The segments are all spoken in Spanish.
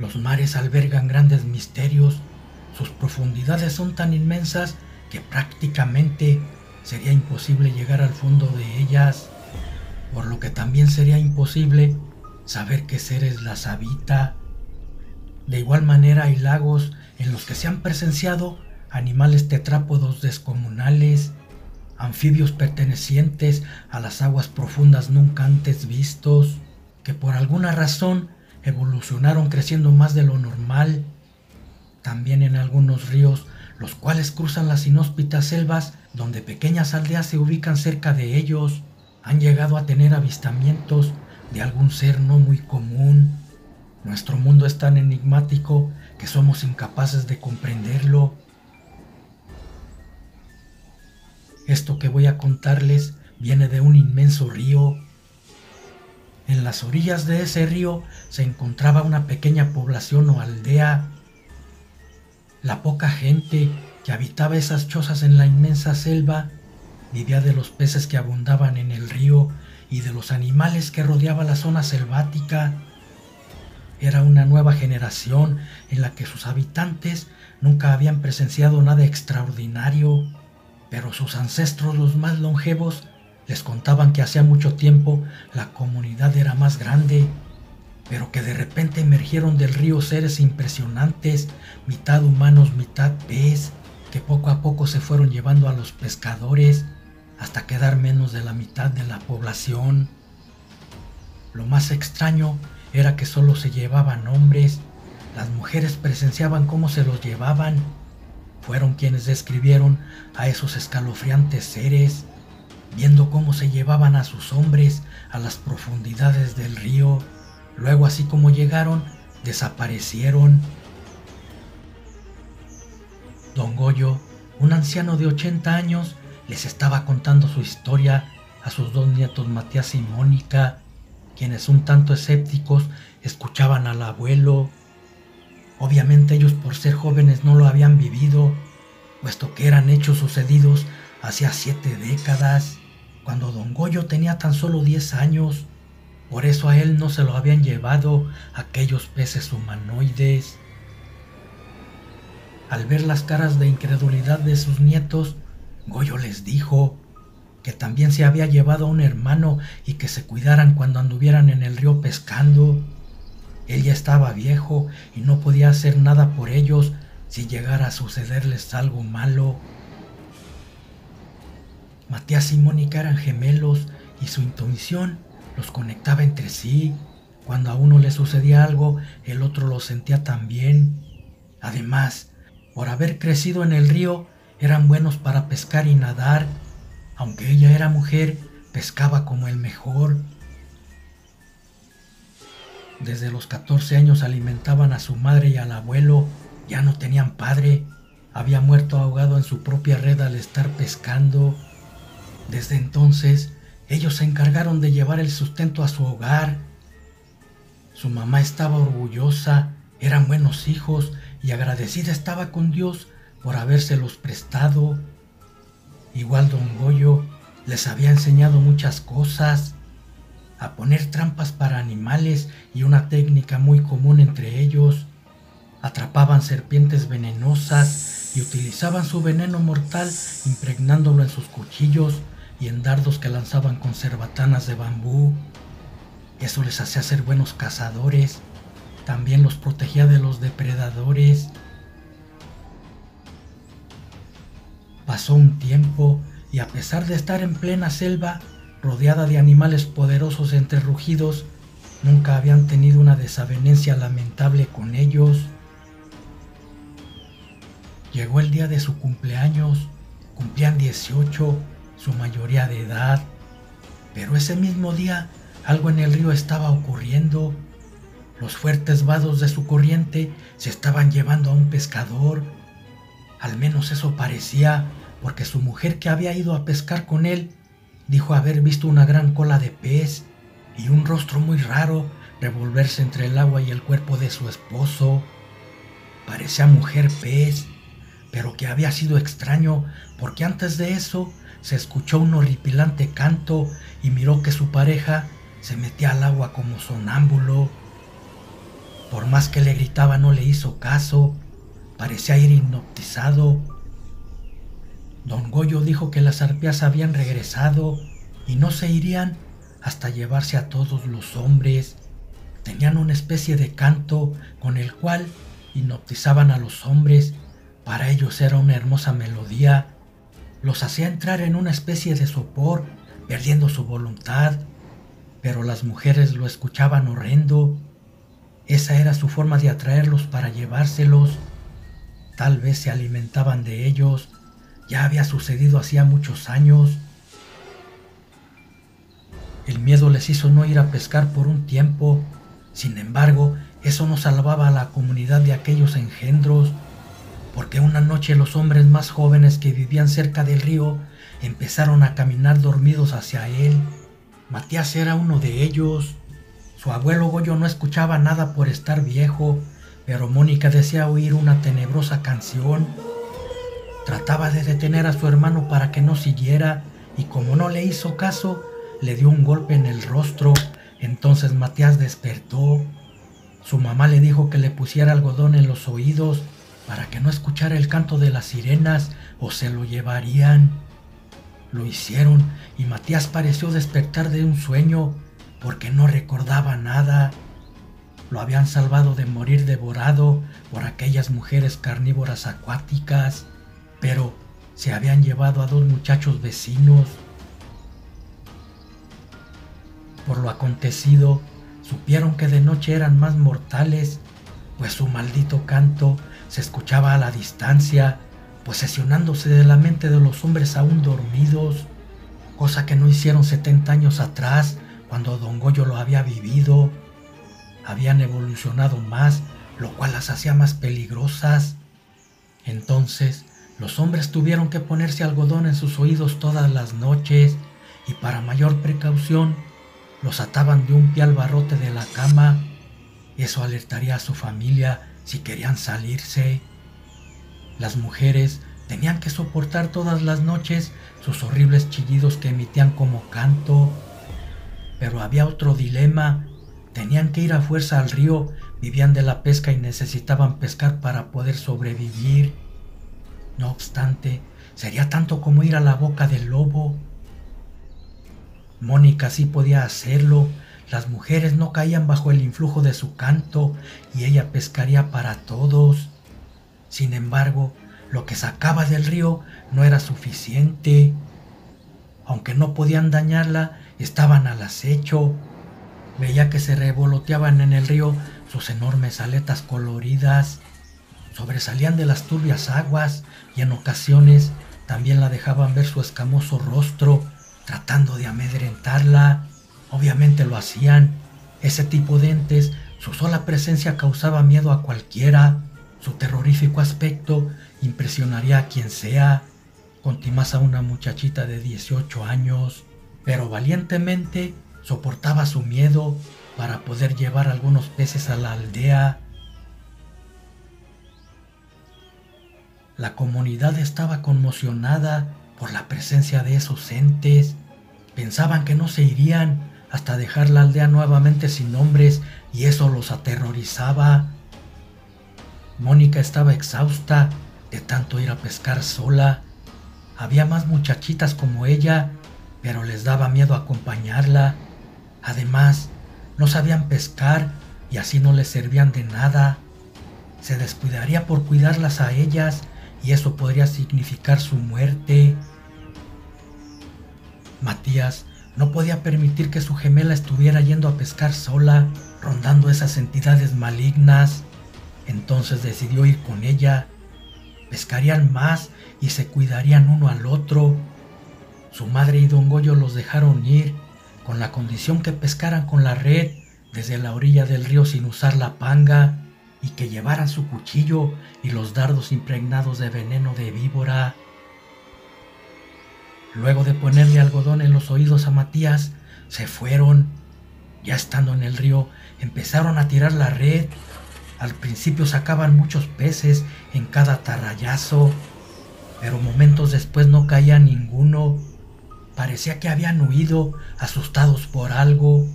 Los mares albergan grandes misterios, sus profundidades son tan inmensas que prácticamente sería imposible llegar al fondo de ellas, por lo que también sería imposible saber qué seres las habita. De igual manera hay lagos en los que se han presenciado animales tetrápodos descomunales, anfibios pertenecientes a las aguas profundas nunca antes vistos, que por alguna razón evolucionaron creciendo más de lo normal. También en algunos ríos, los cuales cruzan las inhóspitas selvas donde pequeñas aldeas se ubican cerca de ellos, han llegado a tener avistamientos de algún ser no muy común. Nuestro mundo es tan enigmático que somos incapaces de comprenderlo. Esto que voy a contarles viene de un inmenso río. En las orillas de ese río se encontraba una pequeña población o aldea. La poca gente que habitaba esas chozas en la inmensa selva vivía de los peces que abundaban en el río y de los animales que rodeaban la zona selvática. Era una nueva generación en la que sus habitantes nunca habían presenciado nada extraordinario, pero sus ancestros, los más longevos, les contaban que hacía mucho tiempo la comunidad era más grande, pero que de repente emergieron del río seres impresionantes, mitad humanos, mitad pez, que poco a poco se fueron llevando a los pescadores hasta quedar menos de la mitad de la población. Lo más extraño era que solo se llevaban hombres. Las mujeres presenciaban cómo se los llevaban. Fueron quienes describieron a esos escalofriantes seres, viendo cómo se llevaban a sus hombres a las profundidades del río. Luego, así como llegaron, desaparecieron. Don Goyo, un anciano de 80 años, les estaba contando su historia a sus dos nietos Matías y Mónica, quienes un tanto escépticos escuchaban al abuelo. Obviamente ellos, por ser jóvenes, no lo habían vivido, puesto que eran hechos sucedidos hacía 7 décadas, cuando Don Goyo tenía tan solo 10 años. Por eso a él no se lo habían llevado aquellos peces humanoides. Al ver las caras de incredulidad de sus nietos, Goyo les dijo que también se había llevado a un hermano y que se cuidaran cuando anduvieran en el río pescando. Él ya estaba viejo y no podía hacer nada por ellos si llegara a sucederles algo malo. Matías y Mónica eran gemelos y su intuición los conectaba entre sí. Cuando a uno le sucedía algo, el otro lo sentía también. Además, por haber crecido en el río, eran buenos para pescar y nadar. Aunque ella era mujer, pescaba como el mejor. Desde los 14 años alimentaban a su madre y al abuelo. Ya no tenían padre. Había muerto ahogado en su propia red al estar pescando. Desde entonces, ellos se encargaron de llevar el sustento a su hogar. Su mamá estaba orgullosa, eran buenos hijos y agradecida estaba con Dios por habérselos prestado. Igual Don Goyo les había enseñado muchas cosas, a poner trampas para animales y una técnica muy común entre ellos. Atrapaban serpientes venenosas y utilizaban su veneno mortal impregnándolo en sus cuchillos y en dardos que lanzaban con cerbatanas de bambú. Eso les hacía ser buenos cazadores. También los protegía de los depredadores. Pasó un tiempo y a pesar de estar en plena selva, rodeada de animales poderosos entre rugidos, nunca habían tenido una desavenencia lamentable con ellos. Llegó el día de su cumpleaños, cumplían 18, su mayoría de edad, pero ese mismo día algo en el río estaba ocurriendo. Los fuertes vados de su corriente se estaban llevando a un pescador. Al menos eso parecía, porque su mujer, que había ido a pescar con él, dijo haber visto una gran cola de pez y un rostro muy raro revolverse entre el agua y el cuerpo de su esposo. Parecía mujer pez, pero que había sido extraño porque antes de eso se escuchó un horripilante canto y miró que su pareja se metía al agua como sonámbulo. Por más que le gritaba no le hizo caso, parecía ir hipnotizado. Don Goyo dijo que las arpías habían regresado y no se irían hasta llevarse a todos los hombres. Tenían una especie de canto con el cual hipnotizaban a los hombres. Para ellos era una hermosa melodía. Los hacía entrar en una especie de sopor, perdiendo su voluntad, pero las mujeres lo escuchaban horrendo. Esa era su forma de atraerlos para llevárselos. Tal vez se alimentaban de ellos. Ya había sucedido hacía muchos años. El miedo les hizo no ir a pescar por un tiempo. Sin embargo, eso no salvaba a la comunidad de aquellos engendros, porque una noche los hombres más jóvenes que vivían cerca del río empezaron a caminar dormidos hacia él. Matías era uno de ellos. Su abuelo Goyo no escuchaba nada por estar viejo, pero Mónica decía oír una tenebrosa canción. Trataba de detener a su hermano para que no siguiera, y como no le hizo caso, le dio un golpe en el rostro. Entonces Matías despertó. Su mamá le dijo que le pusiera algodón en los oídos para que no escuchara el canto de las sirenas o se lo llevarían. Lo hicieron y Matías pareció despertar de un sueño porque no recordaba nada. Lo habían salvado de morir devorado por aquellas mujeres carnívoras acuáticas, pero se habían llevado a 2 muchachos vecinos. Por lo acontecido, supieron que de noche eran más mortales, pues su maldito canto se escuchaba a la distancia, posesionándose de la mente de los hombres aún dormidos, cosa que no hicieron 70 años atrás, cuando Don Goyo lo había vivido. Habían evolucionado más, lo cual las hacía más peligrosas. Entonces, los hombres tuvieron que ponerse algodón en sus oídos todas las noches, y para mayor precaución, los ataban de un pie al barrote de la cama. Eso alertaría a su familia si querían salirse. Las mujeres tenían que soportar todas las noches sus horribles chillidos que emitían como canto. Pero había otro dilema. Tenían que ir a fuerza al río, vivían de la pesca y necesitaban pescar para poder sobrevivir. No obstante, sería tanto como ir a la boca del lobo. Mónica sí podía hacerlo. Las mujeres no caían bajo el influjo de su canto y ella pescaría para todos. Sin embargo, lo que sacaba del río no era suficiente. Aunque no podían dañarla, estaban al acecho. Veía que se revoloteaban en el río sus enormes aletas coloridas. Sobresalían de las turbias aguas y en ocasiones también la dejaban ver su escamoso rostro, tratando de amedrentarla. Obviamente lo hacían. Ese tipo de entes, su sola presencia causaba miedo a cualquiera. Su terrorífico aspecto impresionaría a quien sea, contimás a una muchachita de 18 años, pero valientemente soportaba su miedo para poder llevar algunos peces a la aldea. La comunidad estaba conmocionada por la presencia de esos entes. Pensaban que no se irían hasta dejar la aldea nuevamente sin hombres, y eso los aterrorizaba. Mónica estaba exhausta de tanto ir a pescar sola. Había más muchachitas como ella, pero les daba miedo acompañarla. Además, no sabían pescar y así no les servían de nada. Se descuidaría por cuidarlas a ellas y eso podría significar su muerte. Matías no podía permitir que su gemela estuviera yendo a pescar sola, rondando esas entidades malignas. Entonces decidió ir con ella. Pescarían más y se cuidarían uno al otro. Su madre y Don Goyo los dejaron ir, con la condición que pescaran con la red desde la orilla del río sin usar la panga, y que llevaran su cuchillo y los dardos impregnados de veneno de víbora. Luego de ponerle algodón en los oídos a Matías, se fueron. Ya estando en el río, empezaron a tirar la red. Al principio sacaban muchos peces en cada tarrayazo, pero momentos después no caía ninguno. Parecía que habían huido, asustados por algo.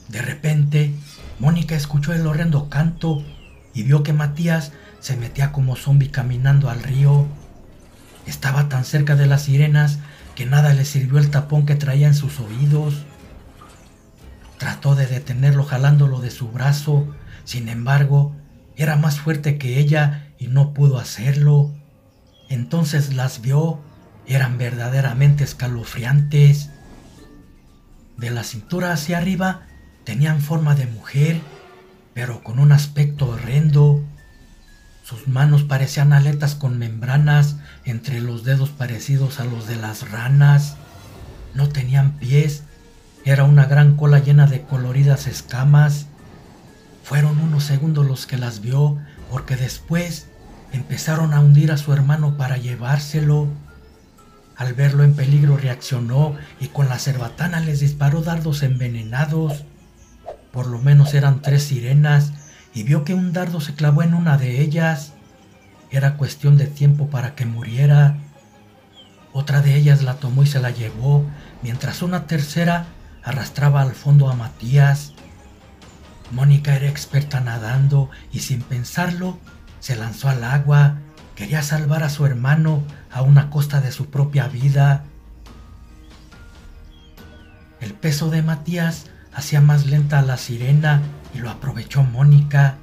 De repente, Mónica escuchó el horrendo canto y vio que Matías se metía como zombi caminando al río. Estaba tan cerca de las sirenas que nada le sirvió el tapón que traía en sus oídos. Trató de detenerlo jalándolo de su brazo, sin embargo, era más fuerte que ella y no pudo hacerlo. Entonces las vio, eran verdaderamente escalofriantes. De la cintura hacia arriba tenían forma de mujer, pero con un aspecto horrendo. Sus manos parecían aletas con membranas entre los dedos parecidos a los de las ranas. No tenían pies, era una gran cola llena de coloridas escamas. Fueron unos segundos los que las vio, porque después empezaron a hundir a su hermano para llevárselo. Al verlo en peligro reaccionó y con la cerbatana les disparó dardos envenenados. Por lo menos eran 3 sirenas y vio que un dardo se clavó en una de ellas. Era cuestión de tiempo para que muriera. Otra de ellas la tomó y se la llevó, mientras una tercera arrastraba al fondo a Matías. Mónica era experta nadando y sin pensarlo se lanzó al agua. Quería salvar a su hermano a una costa de su propia vida. El peso de Matías hacía más lenta a la sirena y lo aprovechó Mónica.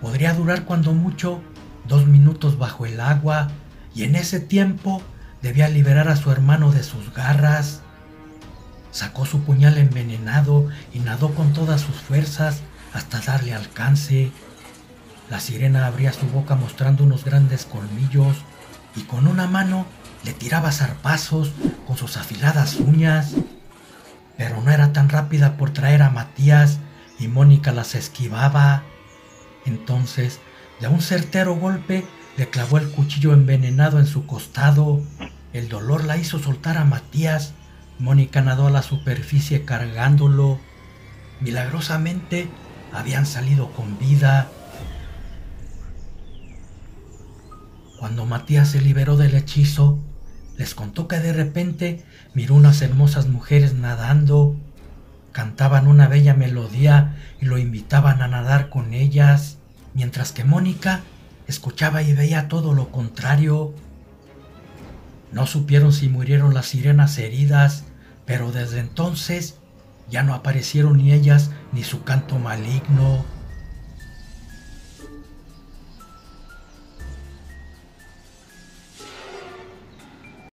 Podría durar cuando mucho 2 minutos bajo el agua y en ese tiempo debía liberar a su hermano de sus garras. Sacó su puñal envenenado y nadó con todas sus fuerzas hasta darle alcance. La sirena abría su boca mostrando unos grandes colmillos y con una mano le tiraba zarpazos con sus afiladas uñas. Pero no era tan rápida por traer a Matías y Mónica las esquivaba. Entonces, de un certero golpe, le clavó el cuchillo envenenado en su costado. El dolor la hizo soltar a Matías. Mónica nadó a la superficie cargándolo. Milagrosamente, habían salido con vida. Cuando Matías se liberó del hechizo, les contó que de repente miró unas hermosas mujeres nadando. Cantaban una bella melodía y lo invitaban a nadar con ellas, mientras que Mónica escuchaba y veía todo lo contrario. No supieron si murieron las sirenas heridas, pero desde entonces ya no aparecieron ni ellas ni su canto maligno.